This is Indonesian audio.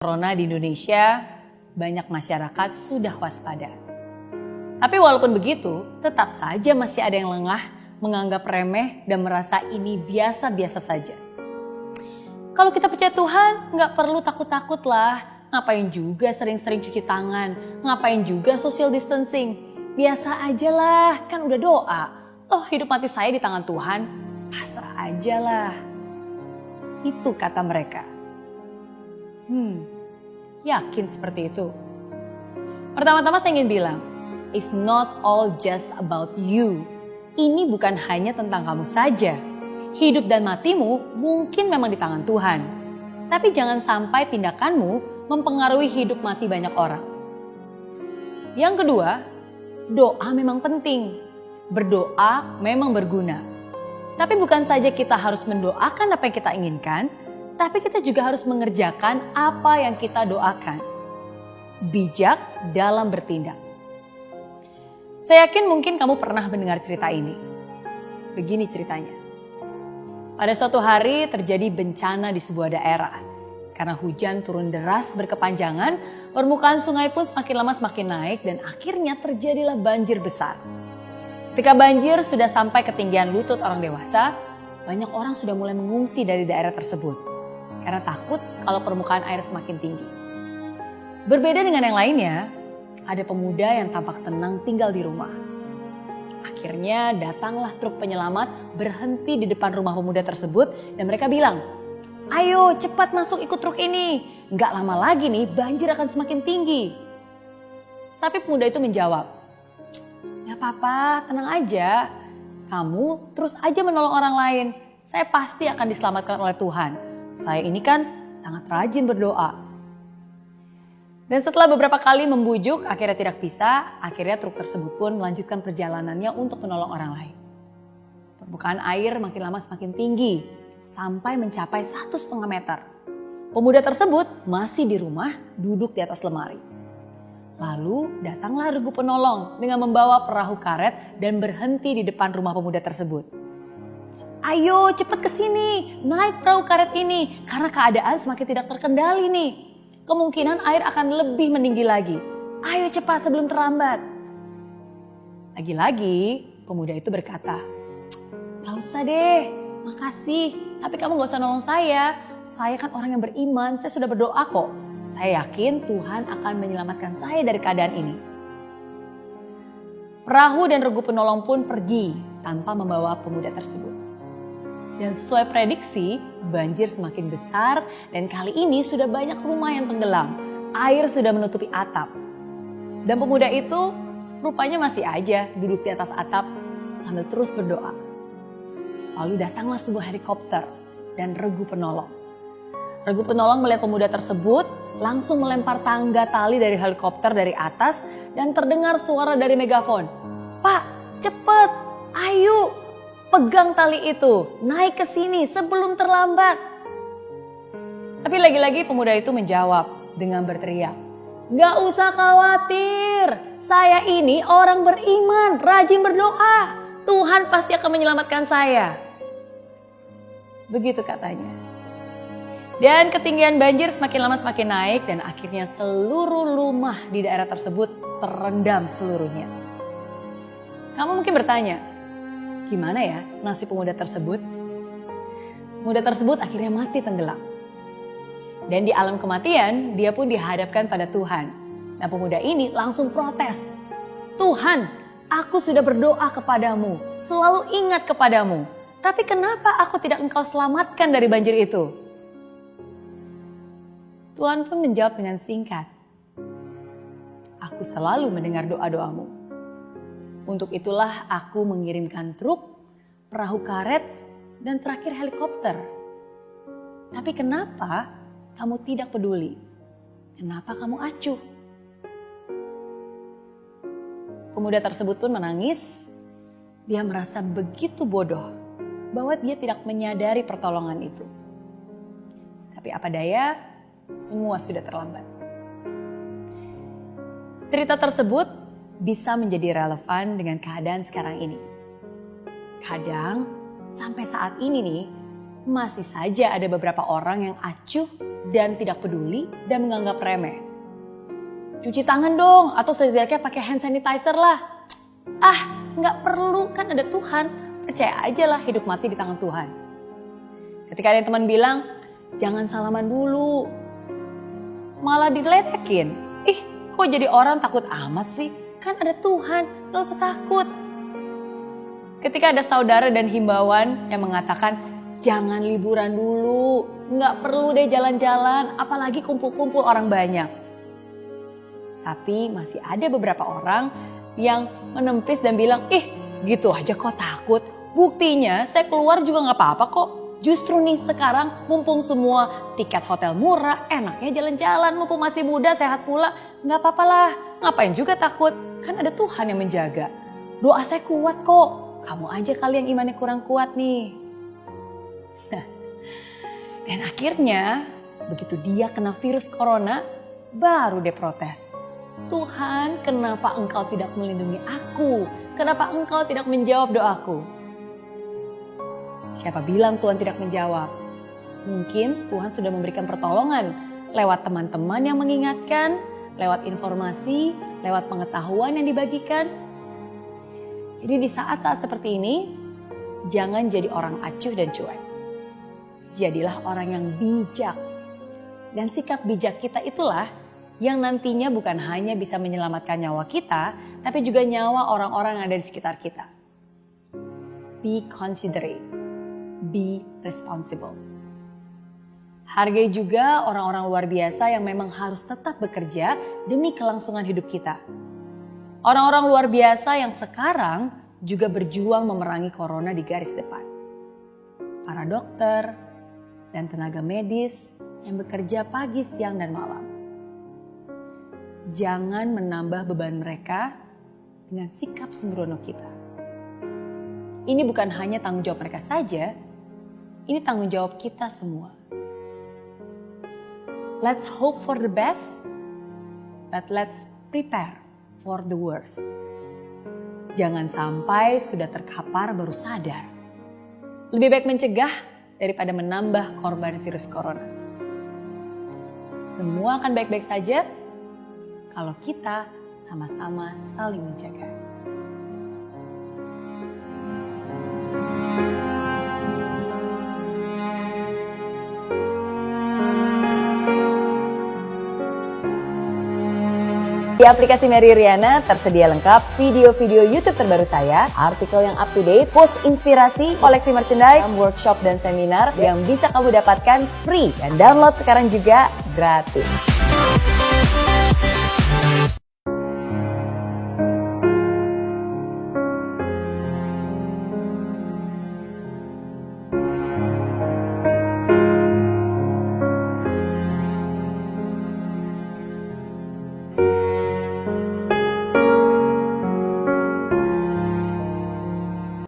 Corona di Indonesia, banyak masyarakat sudah waspada. Tapi walaupun begitu, tetap saja masih ada yang lengah, menganggap remeh dan merasa ini biasa-biasa saja. Kalau kita percaya Tuhan, nggak perlu takut-takut lah. Ngapain juga sering-sering cuci tangan, ngapain juga social distancing. Biasa aja lah, kan udah doa. Toh hidup mati saya di tangan Tuhan, pasrah aja lah. Itu kata mereka. Yakin seperti itu? Pertama-tama saya ingin bilang, it's not all just about you. Ini bukan hanya tentang kamu saja. Hidup dan matimu mungkin memang di tangan Tuhan. Tapi jangan sampai tindakanmu mempengaruhi hidup mati banyak orang. Yang kedua, doa memang penting. Berdoa memang berguna. Tapi bukan saja kita harus mendoakan apa yang kita inginkan, tapi kita juga harus mengerjakan apa yang kita doakan. Bijak dalam bertindak. Saya yakin mungkin kamu pernah mendengar cerita ini. Begini ceritanya. Pada suatu hari terjadi bencana di sebuah daerah. Karena hujan turun deras berkepanjangan, permukaan sungai pun semakin lama semakin naik dan akhirnya terjadilah banjir besar. Ketika banjir sudah sampai ketinggian lutut orang dewasa, banyak orang sudah mulai mengungsi dari daerah tersebut. Karena takut kalau permukaan air semakin tinggi. Berbeda dengan yang lainnya, ada pemuda yang tampak tenang tinggal di rumah. Akhirnya datanglah truk penyelamat berhenti di depan rumah pemuda tersebut dan mereka bilang, "Ayo cepat masuk ikut truk ini, nggak lama lagi nih banjir akan semakin tinggi." Tapi pemuda itu menjawab, "Gak apa-apa, tenang aja. Kamu terus aja menolong orang lain. Saya pasti akan diselamatkan oleh Tuhan. Saya ini kan sangat rajin berdoa." Dan setelah beberapa kali membujuk, akhirnya tidak bisa. Akhirnya truk tersebut pun melanjutkan perjalanannya untuk menolong orang lain. Permukaan air makin lama semakin tinggi, sampai mencapai 1,5 meter. Pemuda tersebut masih di rumah, duduk di atas lemari. Lalu datanglah regu penolong dengan membawa perahu karet dan berhenti di depan rumah pemuda tersebut. "Ayo cepat ke sini, naik perahu karet ini karena keadaan semakin tidak terkendali nih. Kemungkinan air akan lebih meninggi lagi. Ayo cepat sebelum terlambat." Lagi-lagi pemuda itu berkata, "Gak usah deh, makasih. Tapi kamu gak usah nolong saya. Saya kan orang yang beriman, saya sudah berdoa kok. Saya yakin Tuhan akan menyelamatkan saya dari keadaan ini." Perahu dan regu penolong pun pergi tanpa membawa pemuda tersebut. Dan sesuai prediksi, banjir semakin besar dan kali ini sudah banyak rumah yang tenggelam. Air sudah menutupi atap. Dan pemuda itu rupanya masih aja duduk di atas atap sambil terus berdoa. Lalu datanglah sebuah helikopter dan regu penolong. Regu penolong melihat pemuda tersebut, langsung melempar tangga tali dari helikopter dari atas dan terdengar suara dari megafon. "Pak, cepet, ayo, pegang tali itu, naik ke sini sebelum terlambat." Tapi lagi-lagi pemuda itu menjawab dengan berteriak, "Gak usah khawatir, saya ini orang beriman, rajin berdoa. Tuhan pasti akan menyelamatkan saya." Begitu katanya. Dan ketinggian banjir semakin lama semakin naik dan akhirnya seluruh rumah di daerah tersebut terendam seluruhnya. Kamu mungkin bertanya, gimana ya nasib pemuda tersebut? Pemuda tersebut akhirnya mati tenggelam. Dan di alam kematian dia pun dihadapkan pada Tuhan. Nah pemuda ini langsung protes. "Tuhan, aku sudah berdoa kepadamu, selalu ingat kepadamu. Tapi kenapa aku tidak Engkau selamatkan dari banjir itu?" Tuhan pun menjawab dengan singkat, "Aku selalu mendengar doa-doamu. Untuk itulah aku mengirimkan truk, perahu karet, dan terakhir helikopter. Tapi kenapa kamu tidak peduli? Kenapa kamu acuh?" Pemuda tersebut pun menangis. Dia merasa begitu bodoh bahwa dia tidak menyadari pertolongan itu. Tapi apa daya, semua sudah terlambat. Cerita tersebut bisa menjadi relevan dengan keadaan sekarang ini. Kadang sampai saat ini nih, masih saja ada beberapa orang yang acuh dan tidak peduli dan menganggap remeh. Cuci tangan dong, atau setidaknya pakai hand sanitizer lah. Nggak perlu, kan ada Tuhan. Percaya aja lah, hidup mati di tangan Tuhan. Ketika ada teman bilang, jangan salaman dulu. Malah diledekin. Kok jadi orang takut amat sih? Kan ada Tuhan, gak usah takut. Ketika ada saudara dan himbauan yang mengatakan, jangan liburan dulu. Nggak perlu deh jalan-jalan, apalagi kumpul-kumpul orang banyak. Tapi masih ada beberapa orang yang menempis dan bilang, gitu aja kok takut. Buktinya saya keluar juga gak apa-apa kok. Justru nih sekarang mumpung semua tiket hotel murah, enaknya jalan-jalan, mumpung masih muda, sehat pula. Gak apa-apa lah, ngapain juga takut, kan ada Tuhan yang menjaga. Doa saya kuat kok, kamu aja kali yang imannya kurang kuat nih. Dan akhirnya begitu dia kena virus corona, baru dia protes. Tuhan, kenapa engkau tidak melindungi aku? Kenapa engkau tidak menjawab doaku? Siapa bilang Tuhan tidak menjawab? Mungkin Tuhan sudah memberikan pertolongan lewat teman-teman yang mengingatkan, lewat informasi, lewat pengetahuan yang dibagikan. Jadi di saat-saat seperti ini, jangan jadi orang acuh dan cuek. Jadilah orang yang bijak. Dan sikap bijak kita itulah yang nantinya bukan hanya bisa menyelamatkan nyawa kita, tapi juga nyawa orang-orang yang ada di sekitar kita. Be considerate, be responsible. Hargai juga orang-orang luar biasa yang memang harus tetap bekerja demi kelangsungan hidup kita. Orang-orang luar biasa yang sekarang juga berjuang memerangi corona di garis depan. Para dokter dan tenaga medis yang bekerja pagi, siang, dan malam. Jangan menambah beban mereka dengan sikap sembrono kita. Ini bukan hanya tanggung jawab mereka saja, ini tanggung jawab kita semua. Let's hope for the best, but let's prepare for the worst. Jangan sampai sudah terkapar baru sadar. Lebih baik mencegah daripada menambah korban virus corona. Semua akan baik-baik saja kalau kita sama-sama saling menjaga. Di aplikasi Mary Riana tersedia lengkap video-video YouTube terbaru saya, artikel yang up to date, post inspirasi, koleksi merchandise, workshop dan seminar yang bisa kamu dapatkan free dan download sekarang juga gratis.